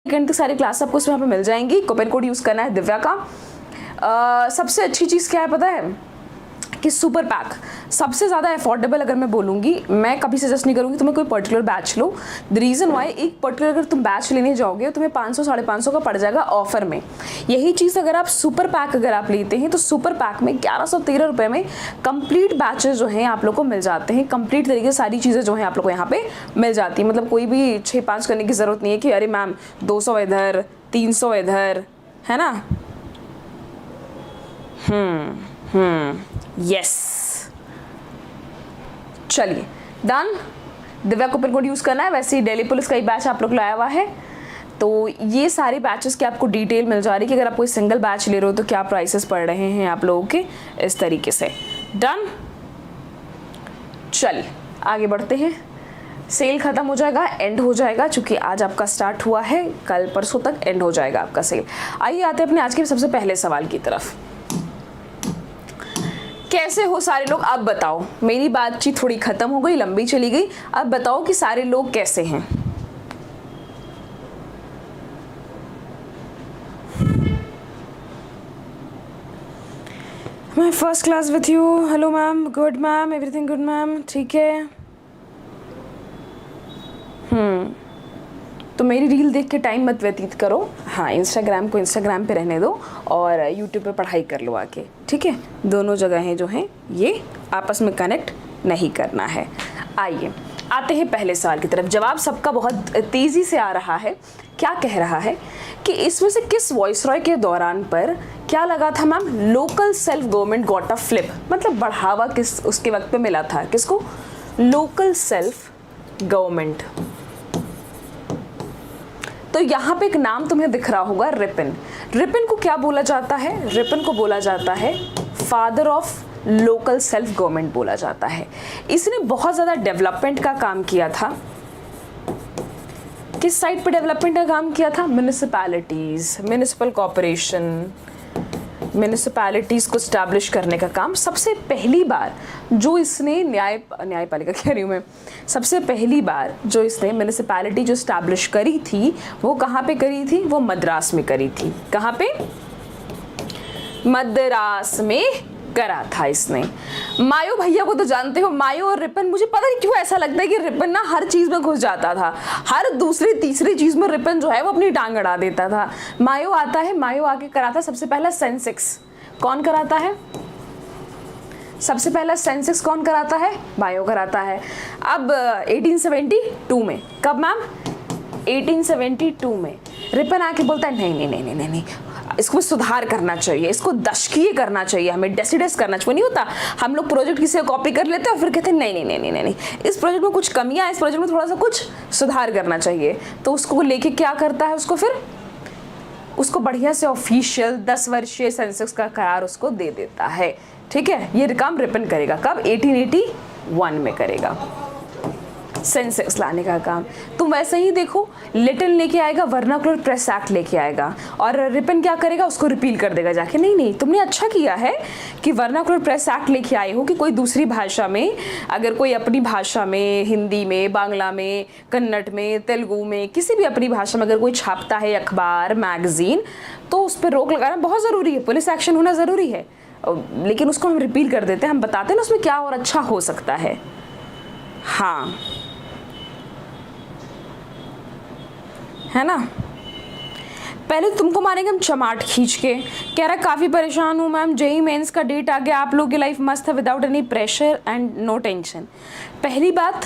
घंटे सारी क्लास आपको उसमें यहाँ पे मिल जाएंगी। कूपन कोड यूज़ करना है दिव्या का। सबसे अच्छी चीज़ क्या है पता है कि सुपर पैक सबसे ज़्यादा अफोर्डेबल अगर मैं बोलूँगी, मैं कभी सजेस्ट नहीं करूँगी तुम्हें कोई particular batch low. The reason why, एक पर्टिकुलर अगर तुम बैच लेने जाओगे तुम्हें 500 550 का पड़ जाएगा ऑफर में। यही चीज़ अगर आप सुपर पैक अगर आप लेते हैं तो सुपर पैक में 1113 रुपये में कंप्लीट बैचेस जो हैं आप लोग को मिल जाते हैं। कंप्लीट तरीके से सारी चीज़ें जो हैं आप लोग को यहाँ पे मिल जाती हैं। मतलब कोई भी 6-5 करने की ज़रूरत नहीं है कि अरे मैम 200 इधर 300 इधर, है ना। यस, चलिए done. Divya coupon code use करना है। वैसे ही दिल्ली पुलिस का ही बैच आप लोग लाया हुआ है, तो ये सारे बैचेस की आपको डिटेल मिल जा रही है कि अगर आप कोई सिंगल बैच ले रहे हो तो क्या प्राइसेस पड़ रहे हैं आप लोगों के, इस तरीके से। डन, चलिए आगे बढ़ते हैं। सेल ख़त्म हो जाएगा, एंड हो जाएगा, चूँकि आज आपका स्टार्ट हुआ है, कल परसों तक एंड हो जाएगा आपका सेल। आइए आते हैं अपने आज के सबसे पहले सवाल की तरफ। कैसे हो सारे लोग, अब बताओ। मेरी बातचीत थोड़ी खत्म हो गई, लंबी चली गई, अब बताओ कि सारे लोग कैसे हैं। मैं first class with you. Hello ma'am, good ma'am, everything good ma'am, ठीक है। तो मेरी रील देख के टाइम मत व्यतीत करो। हाँ, इंस्टाग्राम को इंस्टाग्राम पे रहने दो और यूट्यूब पे पढ़ाई कर लो आके, ठीक है। दोनों जगहें जो हैं ये आपस में कनेक्ट नहीं करना है। आइए आते हैं पहले सवाल की तरफ। जवाब सबका बहुत तेज़ी से आ रहा है। क्या कह रहा है कि इसमें से किस वॉइसरॉय के दौरान पर क्या लगा था ma'am, local self government got a flip, मतलब बढ़ावा किस उसके वक्त पे मिला था, किसको, लोकल सेल्फ गवर्नमेंट। तो यहाँ पे एक नाम तुम्हें दिख रहा होगा, रिपन। रिपन को क्या बोला जाता है, रिपन को बोला जाता है father of local self government बोला जाता है। इसने बहुत ज़्यादा डेवलपमेंट का काम किया था। किस साइड पे डेवलपमेंट का काम किया था, म्युनिसिपैलिटीज़, म्युनिसिपल कॉर्पोरेशन, म्युनिसिपैलिटीज़ को स्टैब्लिश करने का काम। सबसे पहली बार जो इसने न्यायपालिका कह रही हूँ मैं, सबसे पहली बार जो इसने म्युनिसिपैलिटी जो स्टैब्लिश करी थी वो कहाँ पे करी थी, वो मद्रास में करी थी। कहाँ पे, मद्रास में करा था इसने। मायो भैया को तो जानते हो, मायो और रिपन, मुझे पता नहीं क्यों ऐसा लगता है कि रिपन ना हर चीज़ में घुस जाता था। हर दूसरी तीसरी चीज़ में रिपन जो है वो अपनी टांग अड़ा देता था। मायो आता है, मायो आके कराता सबसे पहला सेंसेक्स। कौन कराता है सबसे पहला सेंसेक्स, कौन कराता है, मायो कराता है। अब 1872 में, कब मैम, 1872 में रिपन आके बोलता है नहीं नहीं नहीं नहीं नहीं, इसको सुधार करना चाहिए, इसको दशकीय करना चाहिए, हमें डेसिडेस करना चाहिए। नहीं होता, हम लोग प्रोजेक्ट किसी को कॉपी कर लेते हैं और फिर कहते हैं नहीं नहीं नहीं नहीं नहीं, इस प्रोजेक्ट में कुछ कमियां हैं, इस प्रोजेक्ट में थोड़ा सा कुछ सुधार करना चाहिए। तो उसको लेके क्या करता है, उसको फिर उसको बढ़िया से ऑफिशियल 10 वर्षीय सेंसेक्स का करार उसको दे देता है। ठीक है, ये काम रिपन करेगा कब, 1881 में करेगा सेंसेक्स लाने का काम। तुम वैसे ही देखो, लिटिल लेके आएगा, वर्नाकुलर प्रेस एक्ट लेके आएगा, और रिपन क्या करेगा, उसको रिपील कर देगा जाके। नहीं नहीं, तुमने अच्छा किया है कि वर्नाकुलर प्रेस एक्ट लेके आए हो कि कोई दूसरी भाषा में, अगर कोई अपनी भाषा में, हिंदी में, बांग्ला में, कन्नड़ में, तेलुगु में, किसी भी अपनी भाषा में अगर कोई छापता है अखबार मैगजीन, तो उस पर रोक लगाना बहुत ज़रूरी है, पुलिस एक्शन होना ज़रूरी है। लेकिन उसको हम रिपील कर देते हैं, हम बताते हैं ना उसमें क्या और अच्छा हो सकता है। हाँ, है ना। पहले तुमको मारेंगे हम चमाट खींच के। कह रहा काफ़ी परेशान हूँ मैम, जेई मेंस का डेट आ गया, आप लोगों की लाइफ मस्त है without any pressure and no tension. पहली बात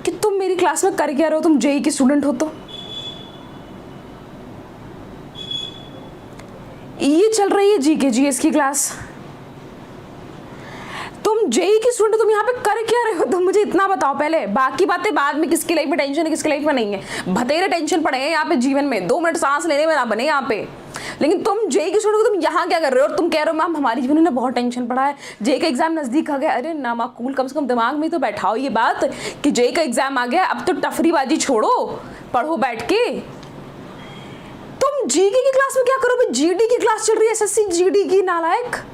कि तुम मेरी क्लास में कर क्या रहे हो, तुम जेई की स्टूडेंट हो तो ये चल रही है जीके जीएस की क्लास, तुम जेई की स्टूडेंट, तुम यहाँ पे कर क्या रहे हो, तुम मुझे इतना बताओ पहले। बाकी बातें बाद में, किसकी लाइफ में टेंशन है किसकी लाइफ में नहीं है, भतेरे टेंशन पड़े हैं यहाँ पे जीवन में, 2 मिनट सांस लेने में ना बने यहाँ पे। लेकिन तुम जेई की स्टूडेंट हो, तुम यहाँ क्या कर रहे हो, और तुम कह रहे हो मैम हमारी जीवन में बहुत टेंशन पड़ा है, जेई का एग्जाम नजदीक आ गया। अरे ना माकूल, कम से कम दिमाग में तो बैठाओ ये बात कि जेई का एग्जाम आ गया, अब तो टफरीबाजी छोड़ो, पढ़ो बैठ के। तुम जीके की क्लास में क्या करोगे, जीडी की क्लास चल रही है, एसएससी जीडी की, नालायक।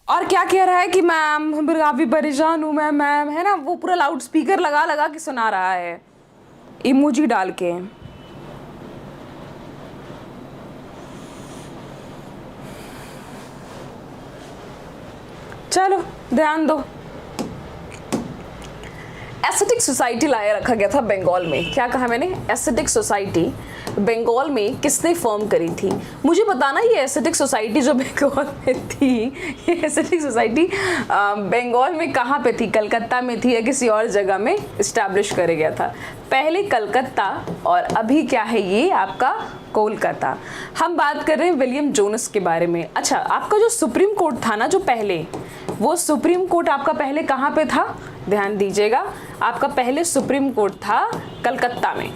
और क्या कह रहा है कि मैम काफ़ी परेशान हूँ मैम, है ना, वो पूरा लाउड स्पीकर लगा लगा के सुना रहा है इमोजी डाल के। चलो ध्यान दो। एस्थेटिक सोसाइटी लाया रखा गया था बंगाल में। क्या कहा मैंने? एस्थेटिक सोसाइटी बंगाल में किसने फॉर्म करी थी? मुझे बताना ये एस्थेटिक सोसाइटी जो बंगाल में थी, ये एस्थेटिक सोसाइटी बंगाल में कहाँ पे थी? कलकत्ता में थी या किसी और जगह में इस्टेब्लिश कर गया था? पहले कलकत्ता और अभी क्या है ये आपका कोलकाता। हम बात कर रहे हैं विलियम जोनस के बारे में। अच्छा, आपका जो सुप्रीम कोर्ट था ना जो पहले, वो सुप्रीम कोर्ट आपका पहले कहाँ पे था? ध्यान दीजिएगा, आपका पहले सुप्रीम कोर्ट था कलकत्ता में।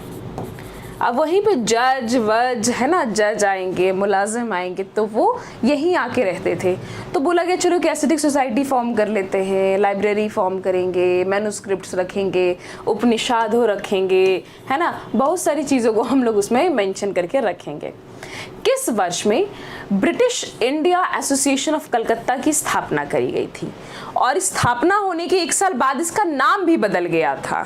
अब वहीं पे जज वज है ना, जज आएंगे, मुलाजिम आएंगे, तो वो यहीं आके रहते थे। तो बोला गया चलो कि एस्थेटिक सोसाइटी फॉर्म कर लेते हैं, लाइब्रेरी फॉर्म करेंगे, मैन्युस्क्रिप्ट्स रखेंगे, उपनिषादों रखेंगे, है ना, बहुत सारी चीज़ों को हम लोग उसमें मेंशन करके रखेंगे। किस वर्ष में British India association of Calcutta की स्थापना करी गई थी? और स्थापना होने के 1 साल बाद इसका नाम भी बदल गया था।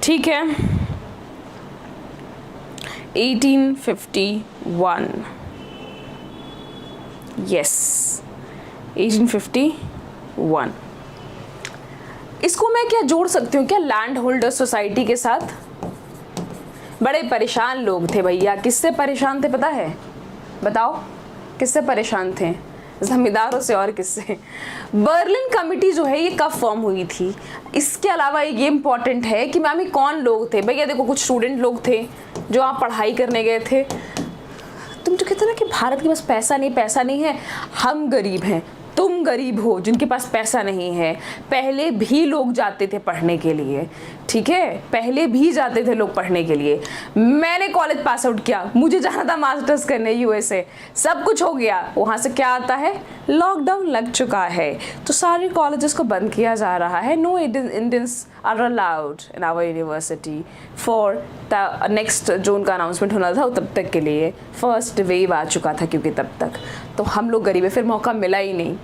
ठीक है, 1851। यस, 1851। इसको मैं क्या जोड़ सकती हूँ क्या लैंड होल्डर सोसाइटी के साथ? बड़े परेशान लोग थे भैया। किससे परेशान थे पता है? बताओ किससे परेशान थे? जमींदारों से। और किससे? बर्लिन कमेटी जो है ये कब फॉर्म हुई थी? इसके अलावा ये इंपॉर्टेंट है कि मैम ये कौन लोग थे? भैया देखो, कुछ स्टूडेंट लोग थे जो आप पढ़ाई करने गए थे। तुम तो कहते ना कि भारत के पास पैसा नहीं है, हम गरीब हैं, तुम गरीब हो जिनके पास पैसा नहीं है। पहले भी लोग जाते थे पढ़ने के लिए, ठीक है, पहले भी जाते थे लोग पढ़ने के लिए। मैंने कॉलेज पास आउट किया, मुझे जाना था मास्टर्स करने यूएसए, सब कुछ हो गया। वहाँ से क्या आता है? लॉकडाउन लग चुका है, तो सारे कॉलेजेस को बंद किया जा रहा है। No Indians are allowed in our university for the next, जो उनका अनाउंसमेंट होना था तब तक के लिए फर्स्ट वेव आ चुका था, क्योंकि तब तक तो हम लोग गरीब है। फिर मौका मिला ही नहीं,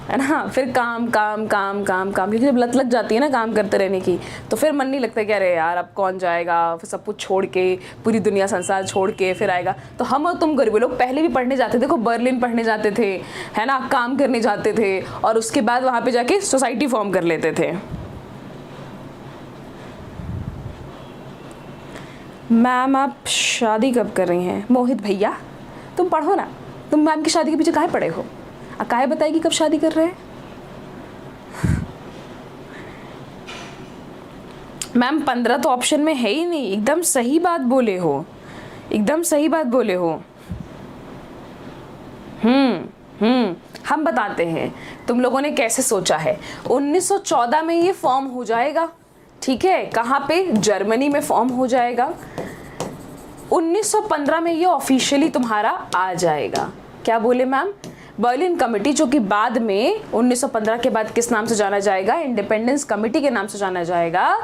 है ना। फिर काम काम काम काम काम, क्योंकि जब लत लग जाती है ना काम करते रहने की, तो फिर मन नहीं लगता कि अरे यार अब कौन जाएगा, फिर सब कुछ छोड़ के, पूरी दुनिया संसार छोड़ के फिर आएगा। तो हम और तुम गरीब लोग पहले भी पढ़ने जाते थे, देखो बर्लिन पढ़ने जाते थे, है ना, काम करने जाते थे, और उसके बाद वहाँ पे जाके सोसाइटी फॉर्म कर लेते थे। मैम आप शादी कब कर रही हैं? मोहित भैया तुम पढ़ो ना, तुम मैम की शादी के पीछे काहे पड़े हो? काहे बताएगी कब शादी कर रहे हैं? मैम 15 तो ऑप्शन में है ही नहीं। एकदम सही बात बोले हो, एकदम सही बात बोले हो। हम बताते हैं तुम लोगों ने कैसे सोचा है। 1914 में ये फॉर्म हो जाएगा, ठीक है, कहाँ पे? जर्मनी में फॉर्म हो जाएगा। 1915 में ये ऑफिशियली तुम्हारा आ जाएगा। क्या बोले मैम? बर्लिन कमेटी, जो कि बाद में 1915 के बाद किस नाम से जाना जाएगा? इंडिपेंडेंस कमेटी के नाम से जाना जाएगा।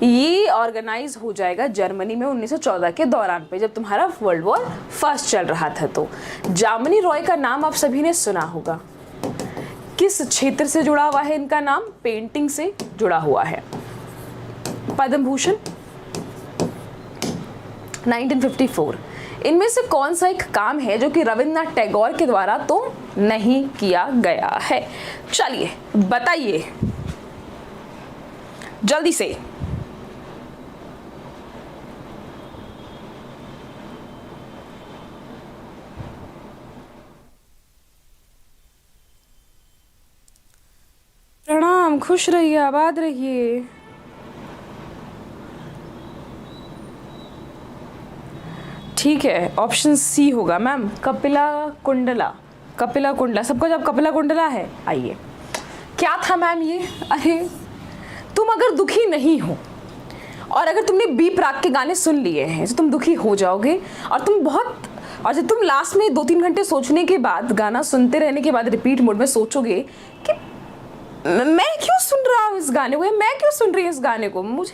ये ऑर्गेनाइज हो जाएगा जर्मनी में 1914 के दौरान पे, जब तुम्हारा वर्ल्ड वॉर फर्स्ट चल रहा था। तो जामिनी रॉय का नाम आप सभी ने सुना होगा। किस क्षेत्र से जुड़ा हुआ है इनका नाम? पेंटिंग से जुड़ा हुआ है। पद्म भूषण 1954। इनमें से कौन सा एक काम है जो कि रविंद्रनाथ टैगोर के द्वारा तो नहीं किया गया है? चलिए बताइए जल्दी से। प्रणाम, खुश रहिए, आबाद रहिए। ठीक है, ऑप्शन सी होगा मैम, कपिला कुंडला। कपिला कुंडला, सबको जब कपिला कुंडला है। आइए, क्या था मैम ये? अरे तुम अगर दुखी नहीं हो और अगर तुमने बी प्राक के गाने सुन लिए हैं तो तुम दुखी हो जाओगे, और जब तुम लास्ट में 2-3 घंटे सोचने के बाद, गाना सुनते रहने के बाद रिपीट मोड में सोचोगे कि मैं क्यों सुन रहा हूँ इस गाने को, या मैं क्यों सुन रही हूँ इस गाने को, मुझे